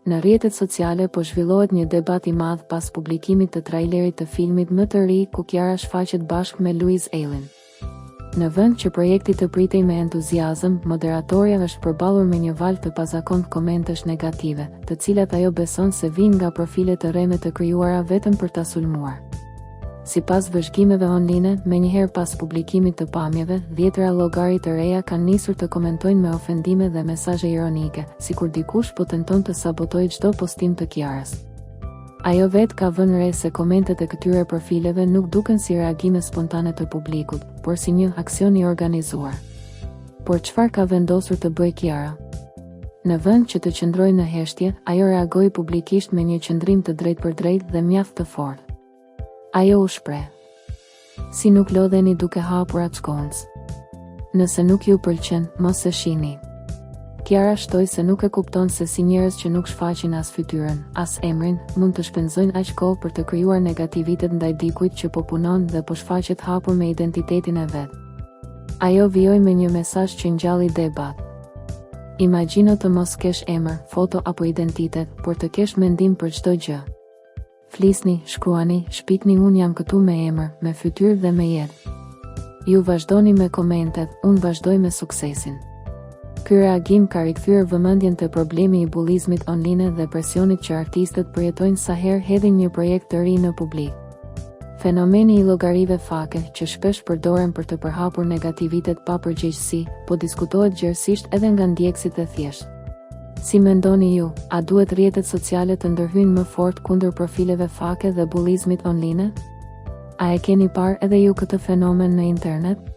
Në rrjetet sociale po zhvillohet një debat i madh pas publikimit të trailerit të filmit më të ri ku Kiara shfaqet bashkë me Louise Ellen. Në vend që projekti të pritej me entuziazëm, moderatorja është përballur me një valë të pazakontë komentesh negative, të cilat ajo beson se vijnë nga profile të rreme të krijuara vetëm për ta sulmuar. Sipas vëzhgimeve online, menjëherë pas publikimit të pamjeve, dhjetëra llogari të reja kanë nisur të komentojnë me ofendime dhe mesazhe ironike, sikur dikush po tenton të sabotojë çdo postim të Kiarës. Ajo vetë ka vënë re se komentet e këtyre profileve nuk duken si reagime spontane të publikut, por si një aksion i organizuar. Por çfarë ka vendosur të bëjë Kiara? Në vend që të qëndrojë në heshtje, ajo reagoi publikisht me një qëndrim të drejtpërdrejtë dhe mjaft të fortë. Ajo u shpreh: "Si nuk lodheni duke hapur atë shkoncë. Nëse nuk ju pëlqen, mos e shihni." Kiara shtoi se nuk e kupton se si njerëz që nuk shfaqin as fytyrën, as emrin, mund të shpenzojnë aq kohë për të krijuar negativitet ndaj dikujt që po punon dhe po shfaqet hapur me identitetin e vet. Ajo vijoi me një mesazh që ngjalli debat. Imagjino të mos kesh emër, foto apo identitet, por të kesh mendim për çdo gjë. Flisni, shkruani, shpikni unë jam këtu me emër, me fytyrë dhe me jetë. Ju vazhdoni me komentet, unë vazhdoj me suksesin. Ky reagim ka rikthyer vëmendjen te problemi i bullizmit online dhe presionit që artistët përjetojnë sa herë hedhin një projekt të ri në publik. Fenomeni i llogarive fake, që shpesh përdoren për të përhapur negativitet pa përgjegjësi, po diskutohet gjerësisht edhe nga ndjekësit e thjeshtë. Si mendoni ju, a duhet rrjetet sociale të ndërhyjnë më fort kundër profileve fake dhe bullizmit online? A e keni parë edhe ju këtë fenomen në internet?